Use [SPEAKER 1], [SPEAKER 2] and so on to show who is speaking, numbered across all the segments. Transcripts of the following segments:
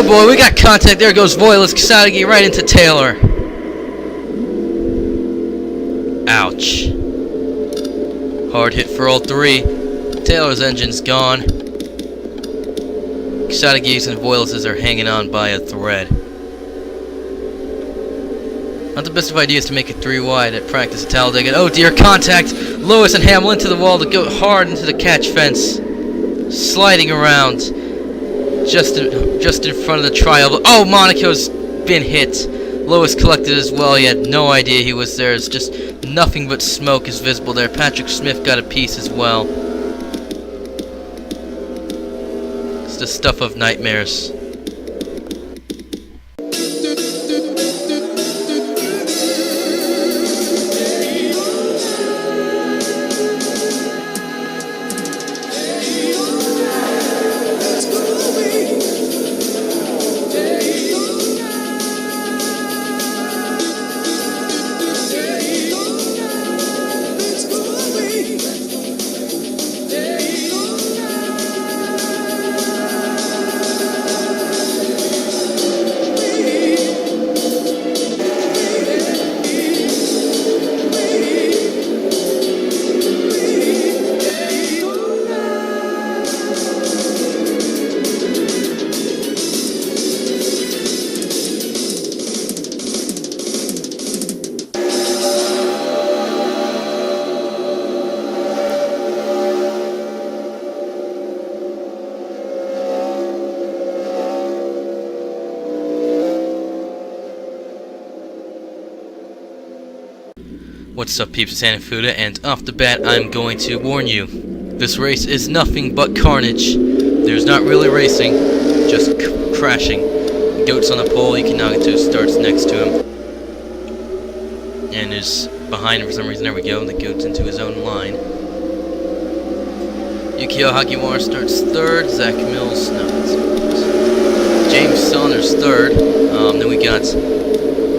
[SPEAKER 1] boy, we got contact. There goes Voiles. Kisagi right into Taylor. Ouch. Hard hit for all three. Taylor's engine's gone. Kisagi and Voiles are hanging on by a thread. Not the best of ideas to make it 3 wide at practice at Talladega. Oh dear, contact! Lewis and Hamill into the wall to go hard into the catch fence. Sliding around. Just in front of the tri-oval. Oh, Monaco's been hit. Lewis collected as well. He had no idea he was there. It's just nothing but smoke is visible there. Patrick Smith got a piece as well. It's the stuff of nightmares. What's up, peeps? It's Anafuda, and off the bat, I'm going to warn you. This race is nothing but carnage. There's not really racing, just crashing. Goat's on the pole, Ikinagato starts next to him. And is behind him for some reason. There we go, the Goat's into his own line. Yukio Hagiwara starts third, Zach Mills, no, that's James Saunders third. Then we got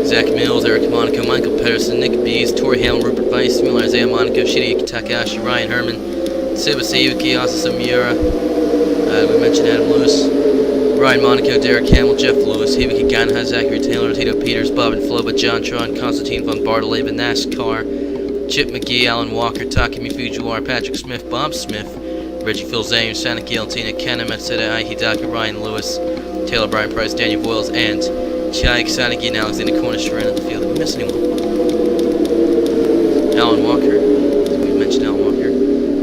[SPEAKER 1] Zach Mills, Eric Monaco, Michael Pedersen, Nick Bees, Tori Hale, Rupert Weiss, Miller, Isaiah Monaco, Shigeaki Takahashi, Ryan Herman, Seba Sayuki, Asa Miura, we mentioned Adam Lewis, Ryan Monaco, Derek Hamill, Jeff Lewis, Hibiki Ganha, Zachary Taylor, Tito Peters, Bob and Floba, John Tron, Constantine von Bartoleva, NASCAR, Chip McGee, Alan Walker, Takumi Fujiwara, Patrick Smith, Bob Smith, Reggie Fils-Aime, Sanaki Altina, Kana Matseda, Ai Hidaka, Ryan Lewis, Taylor Brian Price, Daniel Voiles, and Chai Kisanagi and Alexander Cornish ran at the field. Did we miss anyone? Alan Walker. Did we mention Alan Walker?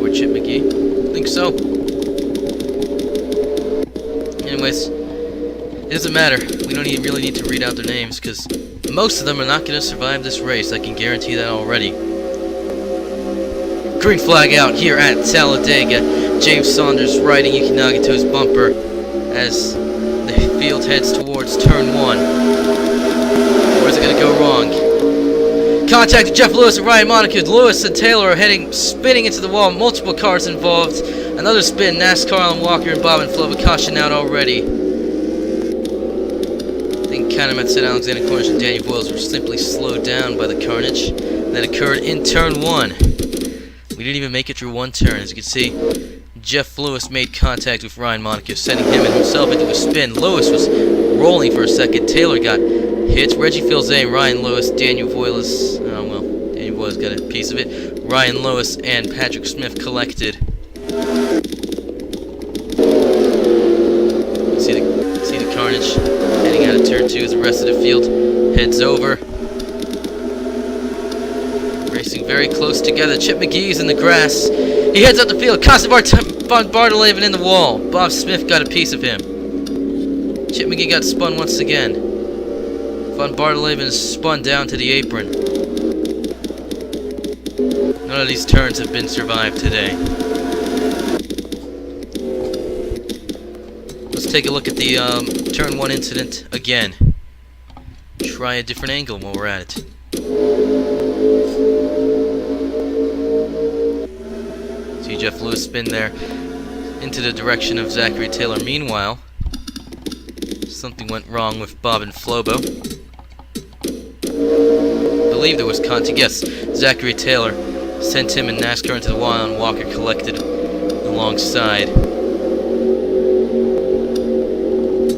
[SPEAKER 1] Or Chip McGee? I think so. Anyways, it doesn't matter. We don't really need to read out their names, because most of them are not going to survive this race. I can guarantee that already. Green flag out here at Talladega. James Saunders riding Yuki Nagato's bumper as the field heads towards turn 1. Where's it going to go wrong? Contact with Jeff Lewis and Ryan Monaco. Lewis and Taylor are spinning into the wall. Multiple cars involved. Another spin. NASCAR, Alan Walker, and Bob and Flo caution out already. I think Kanemet said Alexander Cornish and Daniel Voiles were simply slowed down by the carnage that occurred in turn 1. We didn't even make it through one turn. As you can see, Jeff Lewis made contact with Ryan Monaco, sending him and himself into a spin. Lewis was rolling for a second. Taylor got hit. Reggie Fils-Aime, Ryan Lewis, Daniel Voiles. Daniel Voiles got a piece of it. Ryan Lewis and Patrick Smith collected. See the carnage heading out of turn 2 as the rest of the field heads over. Racing very close together. Chip McGee's in the grass. He heads up the field. Von Bartoleva in the wall. Bob Smith got a piece of him. Chip McGee got spun once again. Von Bartoleva is spun down to the apron. None of these turns have been survived today. Let's take a look at the turn 1 incident again. Try a different angle while we're at it. See Jeff Lewis spin there into the direction of Zachary Taylor. Meanwhile, something went wrong with Bob and Flobo. I believe there was contact. Yes, Zachary Taylor sent him and NASCAR into the wall, and Walker collected alongside.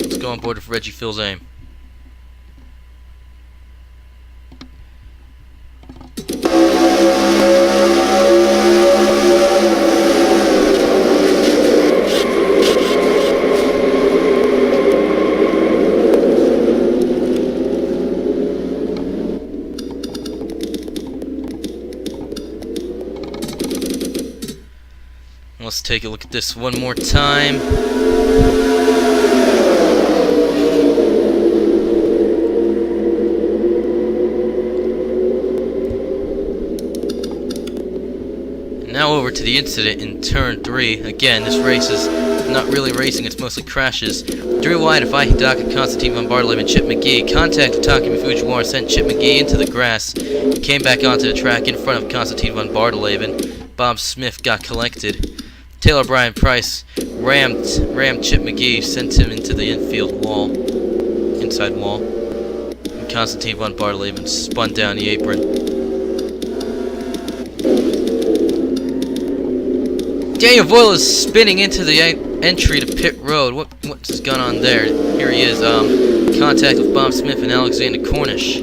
[SPEAKER 1] What's going on board with Reggie Phil's aim. Let's take a look at this one more time. And now over to the incident in turn 3. Again, this race is not really racing, it's mostly crashes. 3 wide of Hidaka, Constantine Von Bartolome, and Chip McGee. Contact with Takumi Fujiwara sent Chip McGee into the grass. He came back onto the track in front of Constantine Von Bartolome. Bob Smith got collected. Taylor Brian Price rammed Chip McGee, sent him into the inside wall. And Constantine Von Bartolome spun down the apron. Daniel Voyle is spinning into the entry to pit road. What's going on there? Here he is. Contact with Bob Smith and Alexander Cornish.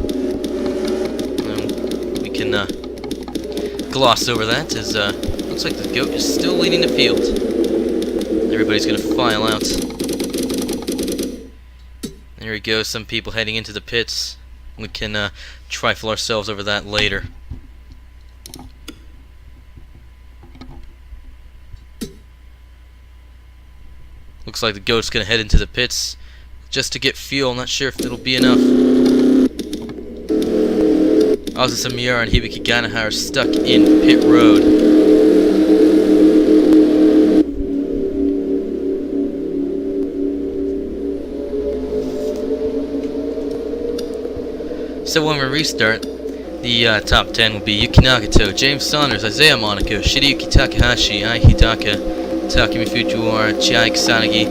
[SPEAKER 1] We can gloss over that as looks like the goat is still leading the field. Everybody's gonna file out. There we go, some people heading into the pits. We can trifle ourselves over that later. Looks like the goat's gonna head into the pits just to get fuel. I'm not sure if it'll be enough. Azusa Miura and Hibiki Ganahara are stuck in pit road. So when we restart, the top 10 will be Yuki Nagato, James Saunders, Isaiah Monaco, Shirayuki Takahashi, Ai Hidaka, Takumi Fujiwara, Chiai Kusanagi,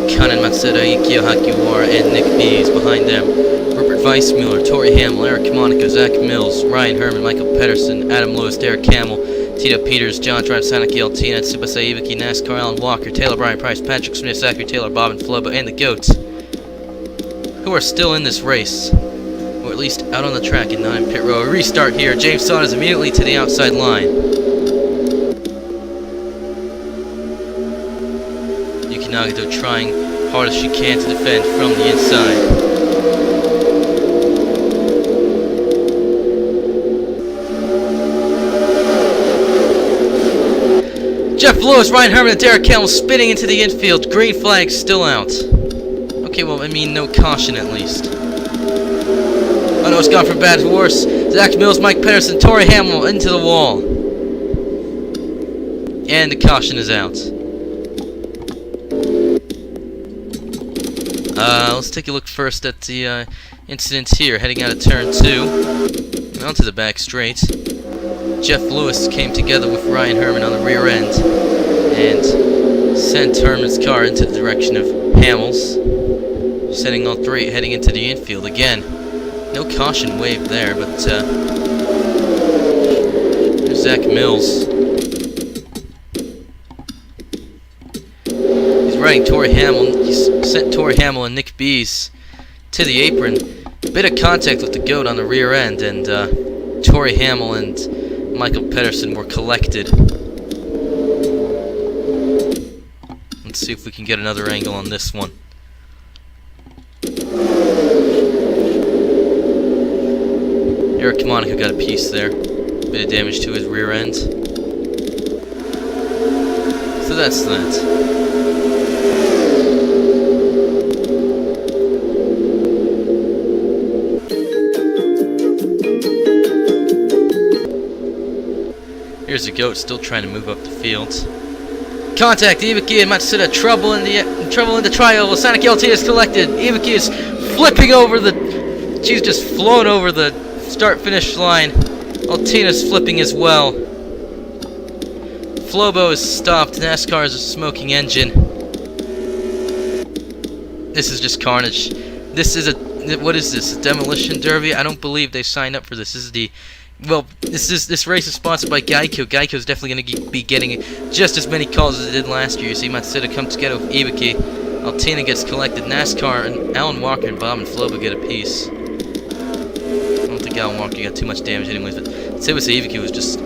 [SPEAKER 1] Kanen Matsuda, Ikio Hakiwara, and Nick Bees. Behind them, Rupert Weissmuller, Tori Hamill, Eric Monaco, Zach Mills, Ryan Herman, Michael Pedersen, Adam Lewis, Derek Hamill, Tito Peters, John Tribe, Sanaki Altina, Tsubasa Ibiki, NASCAR, Alan Walker, Taylor Brian Price, Patrick Smith, Zachary Taylor, Bob and Flobo, and the Goats, who are still in this race. Or at least out on the track and not in pit row. A restart here. James Saunders immediately to the outside line. Yuki Nagato trying hard as she can to defend from the inside. Jeff Lewis, Ryan Herman, and Derek Hamill spinning into the infield. Green flag still out. Okay, well, I mean, no caution at least. Oh no, it's gone from bad to worse. Zach Mills, Mike Pedersen, Tori Hamill into the wall. And the caution is out. Let's take a look first at the incident here, heading out of turn 2. And onto the back straight. Jeff Lewis came together with Ryan Herman on the rear end and sent Herman's car into the direction of Hamill's, sending all three heading into the infield again. No caution waved there, but there's Zach Mills. He's riding Tori Hamill. He's sent Tori Hamill and Nick Bees to the apron. Bit of contact with the goat on the rear end, and Tori Hamill and Michael Pedersen were collected. Let's see if we can get another angle on this one. Eric Monaco got a piece there. Bit of damage to his rear end. So that's that. Here's the goat still trying to move up the field. Contact, Ibiki and Matsuda, trouble in the tri-oval. Sanaki LT is collected. Ibiki is flipping over she's just flown over the start-finish line. Altina's flipping as well. Flobo is stopped. NASCAR is a smoking engine. This is just carnage. This is what is this? A demolition derby? I don't believe they signed up for this. This race is sponsored by GEICO. GEICO is definitely going to be getting just as many calls as it did last year. You see Matsuda come together with Ibiki. Altina gets collected. NASCAR and Alan Walker and Bob and Floba get a piece. I don't think Alan Walker got too much damage anyways, but Sebas Iviki was just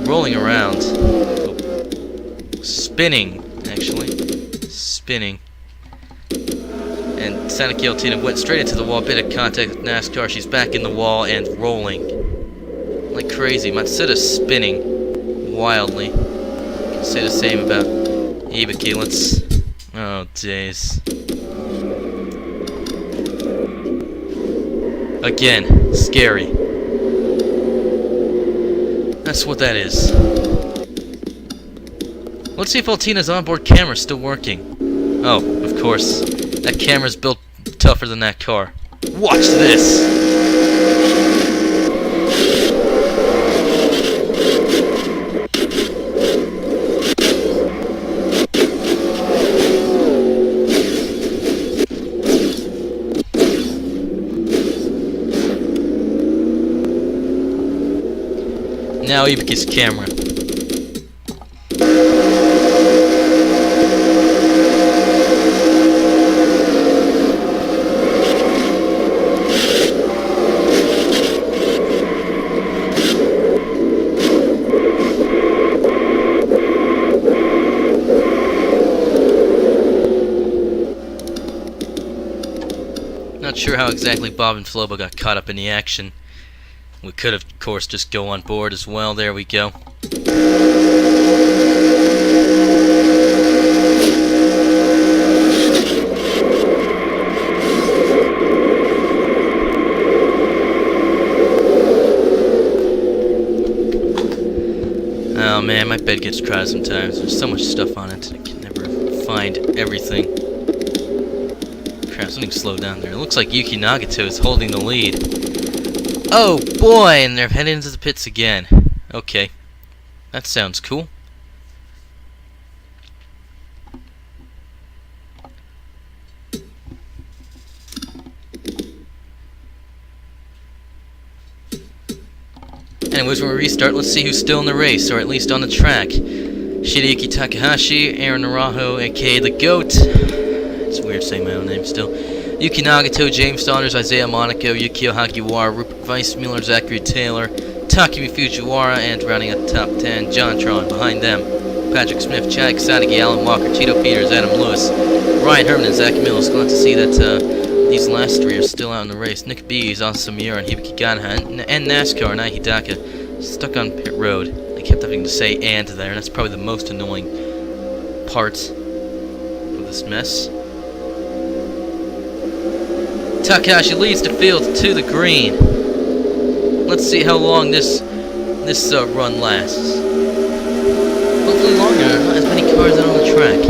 [SPEAKER 1] rolling around. Oh. Spinning, actually. Spinning. And Sanaki Altina went straight into the wall, bit of contact with NASCAR. She's back in the wall and rolling. Like crazy. Matsuda spinning wildly. Can say the same about Ibiki. Let's... Oh, days. Again, scary. That's what that is. Let's see if Altina's onboard camera's still working. Oh, of course. That camera's built tougher than that car. Watch this! Now Ibuki's camera. Not sure how exactly Bob and Flobo got caught up in the action. We could, of course, just go on board as well. There we go. Oh man, my bed gets crowded sometimes. There's so much stuff on it. I can never find everything. Crap, something slowed down there. It looks like Yuki Nagato is holding the lead. Oh boy, and they're heading into the pits again. Okay, that sounds cool. Anyways, when we restart, let's see who's still in the race, or at least on the track. Shirayuki Takahashi, Aaron Naraho, aka The Goat. It's weird saying my own name still. Yuki Nagato, James Saunders, Isaiah Monaco, Yukio Hagiwara, Rupert Weissmuller, Zachary Taylor, Takumi Fujiwara, and rounding out the top 10, Jontron. Behind them, Patrick Smith, Chad Sadagi, Alan Walker, Tito Peters, Adam Lewis, Ryan Herman, and Zach Mills. Glad to see that these last three are still out in the race. Nick Bees, Asamura, and Hibiki Ganha, and NASCAR, and Hidaka, stuck on pit road. They kept having to say "and" there, and that's probably the most annoying part of this mess. Takahashi leads the field to the green. Let's see how long this run lasts. Hopefully longer. Not as many cars out on the track.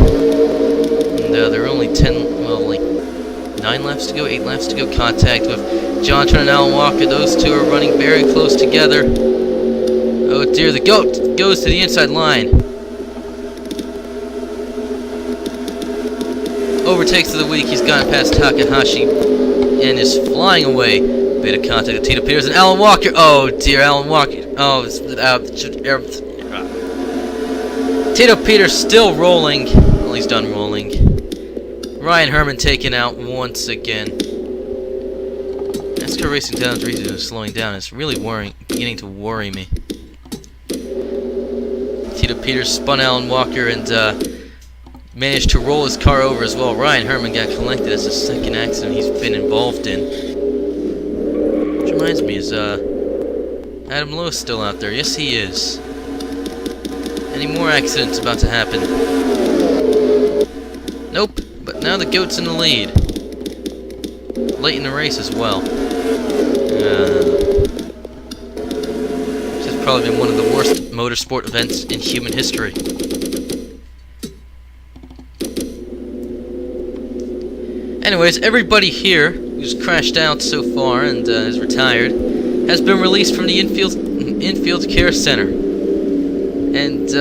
[SPEAKER 1] And there are only 9 laps to go, 8 laps to go. Contact with Johnson and Alan Walker. Those two are running very close together. Oh dear, the GOAT goes to the inside line. Overtakes of the week. He's gotten past Takahashi and is flying away. Bit of contact with Tito Peters and Alan Walker. Oh dear, Alan Walker. Oh, Tito Peters still rolling. Well, he's done rolling. Ryan Herman taken out once again. NASCAR Racing Down's reason is slowing down. It's really beginning to worry me. Tito Peters spun Alan Walker and managed to roll his car over as well. Ryan Herman got collected as the second accident he's been involved in. Which reminds me, is Adam Lewis still out there? Yes, he is. Any more accidents about to happen? Nope, but now the GOAT's in the lead. Late in the race as well. This has probably been one of the worst motorsport events in human history. Anyways, everybody here who's crashed out so far and is retired has been released from the infield care center, and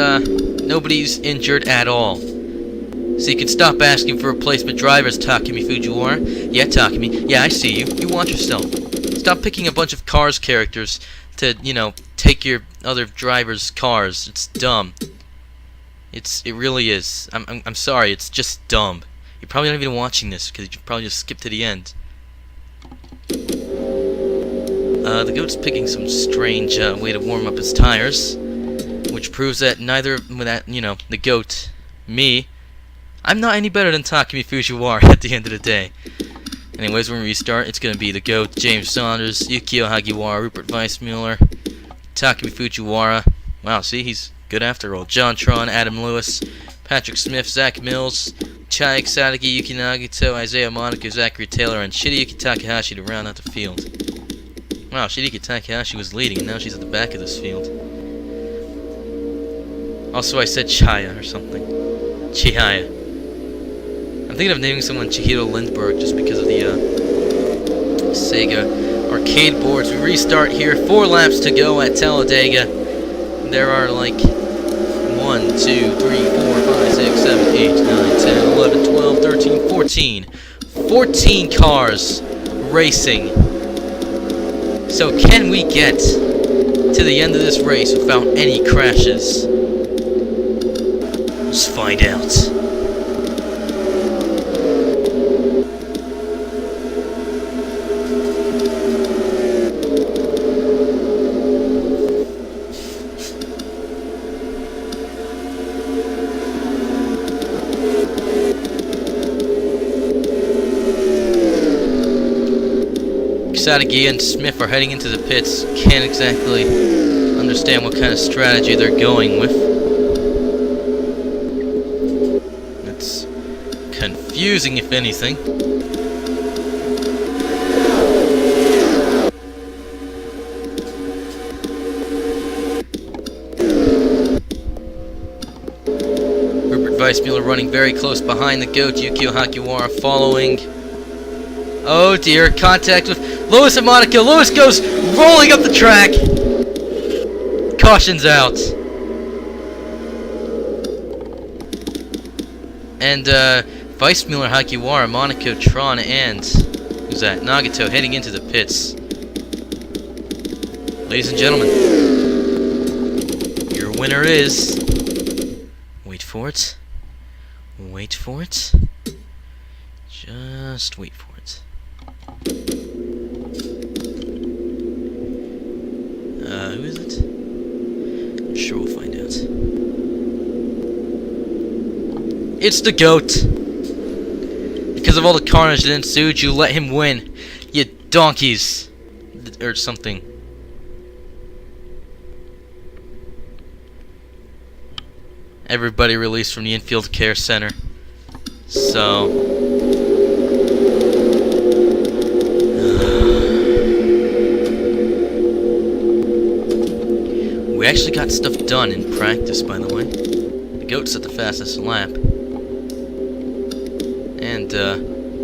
[SPEAKER 1] nobody's injured at all. So you can stop asking for replacement drivers, Takumi Fujiwara. Yeah, Takumi. Yeah, I see you. You watch yourself. Stop picking a bunch of Cars characters to, take your other drivers' cars. It's dumb. It really is. I'm sorry. It's just dumb. You're probably not even watching this because you probably just skipped to the end. The goat's picking some strange way to warm up his tires, which proves that the goat, me, I'm not any better than Takumi Fujiwara at the end of the day. Anyways, when we restart, it's going to be the GOAT, James Saunders, Yukio Hagiwara, Rupert Weissmuller, Takumi Fujiwara. Wow, see, he's good after all. John Tron, Adam Lewis, Patrick Smith, Zach Mills, Chai Sadaki, Yuki Nagito, Isaiah Monaco, Zachary Taylor, and Shirayuki Takahashi to round out the field. Wow, Shirayuki Takahashi was leading, and now she's at the back of this field. Also, I said Chaya or something. Chihaya. I'm thinking of naming someone Chihiro Lindbergh just because of the Sega arcade boards. We restart here. 4 laps to go at Talladega. There are like 1, 2, 3, 4, 5, 6, 7, 8, 9, 10, 11, 12, 13, 14. 14 cars racing. So can we get to the end of this race without any crashes? Let's find out. Sadagi and Smith are heading into the pits. Can't exactly understand what kind of strategy they're going with. It's confusing, if anything. Rupert Weissmuller running very close behind the GOAT. Yukio Hagiwara following. Oh dear, contact with Lewis and Monaco. Lewis goes rolling up the track. Caution's out. And Weissmuller, Hagiwara, Monaco, Tron, and who's that? Nagato heading into the pits. Ladies and gentlemen, your winner is... Wait for it. Wait for it. Just wait for it. Who is it? I'm sure we'll find out. It's the GOAT. Because of all the carnage that ensued, you let him win. You donkeys. Or something. Everybody released from the infield care center. So... we actually got stuff done in practice, by the way. The GOAT's at the fastest lap. And,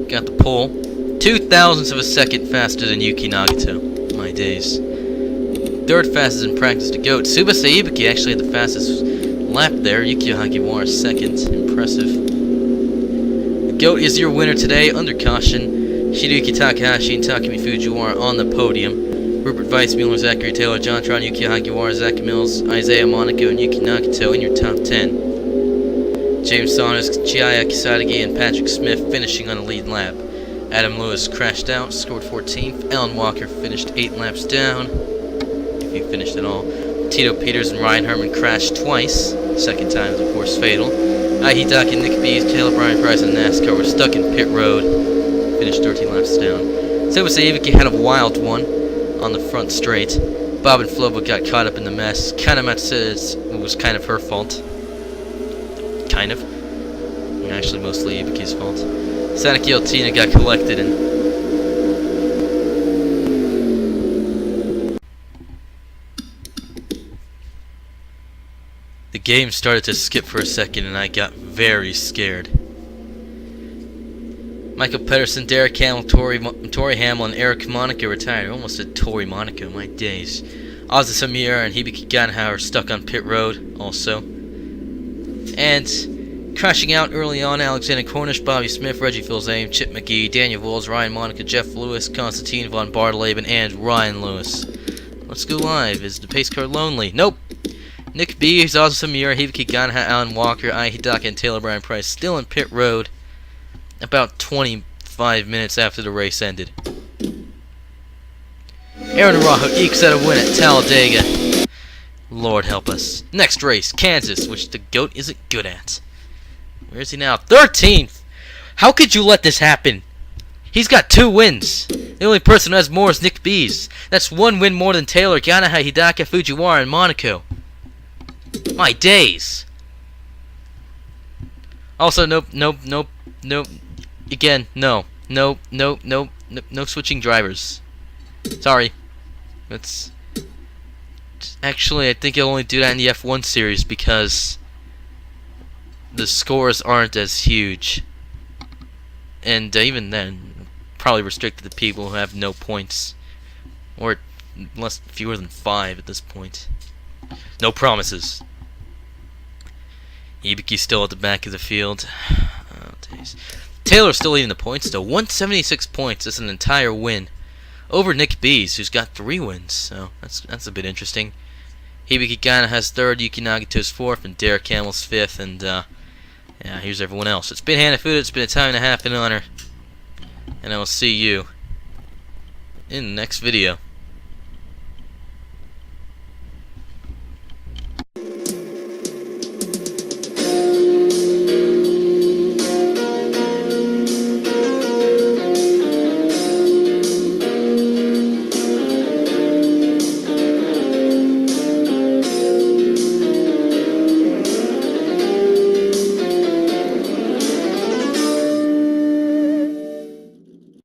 [SPEAKER 1] got the pole. 0.02 of a second faster than Yuki Nagato. My days. 3rd fastest in practice, the GOAT. Tsubasa Ibuki actually had the fastest lap there. Yukio Hagiwara 2nd. Impressive. The GOAT is your winner today, under caution. Shirayuki Takahashi and Takumi Fujiwara on the podium. Rupert Weissmuller, Zachary Taylor, John Tron, Yukio Hagiwara, Zach Mills, Isaiah Monaco, and Yuki Nagato in your top 10. James Saunders, Chihaya Kisadagi, and Patrick Smith finishing on the lead lap. Adam Lewis crashed out, scored 14th. Alan Walker finished 8 laps down, if he finished at all. Tito Peters and Ryan Herman crashed twice. 2nd time was, of course, fatal. Ahidaki, Nick Bees, Taylor Bryan Price, and NASCAR were stuck in pit road. Finished 13 laps down. Tsubasa Ibuki had a wild one on the front straight. Bob and Flobo got caught up in the mess. Kanamatsu says it was kind of her fault. Kind of. Actually, mostly Ibuki's fault. Sanaki Altina got collected and... the game started to skip for a second and I got very scared. Michael Pedersen, Derek Hamill, Tori Hamill, and Eric Monaco retired. I almost said Tori Monaco, my days. Ozzy Samira and Hibiki Ganhauer stuck on pit road also. And crashing out early on, Alexander Cornish, Bobby Smith, Reggie Filzame, Chip McGee, Daniel Walls, Ryan Monaco, Jeff Lewis, Constantine von Bartoleben, and Ryan Lewis. Let's go live. Is the pace car lonely? Nope. Nick B, Ozzy Samira, Hibiki Ganhauer, Alan Walker, Hidaka, and Taylor Bryan Price still in pit road. about 25 minutes after the race ended. Aaron Araujo ekes out a win at Talladega. Lord help us. Next race, Kansas, which the GOAT isn't good at. Where is he now? 13th! How could you let this happen? He's got 2 wins. The only person who has more is Nick Bees. That's 1 win more than Taylor, Ganaha, Hidaka, Fujiwara, and Monaco. My days. Also, nope. Again, no switching drivers. Sorry. That's actually, I think you'll only do that in the F1 series because the scores aren't as huge, and even then, probably restricted to people who have no points, or fewer than 5 at this point. No promises. Ibuki's still at the back of the field. Oh, days. Taylor's still leading the points though. 176 points. That's an entire win over Nick Bees, who's got 3 wins. So that's a bit interesting. Hibiki Gana has 3rd, Yuki Nagato's 4th, and Derek Hamill's 5th. And yeah, here's everyone else. It's been Hanafuda. It's been a time and a half in honor, and I will see you in the next video.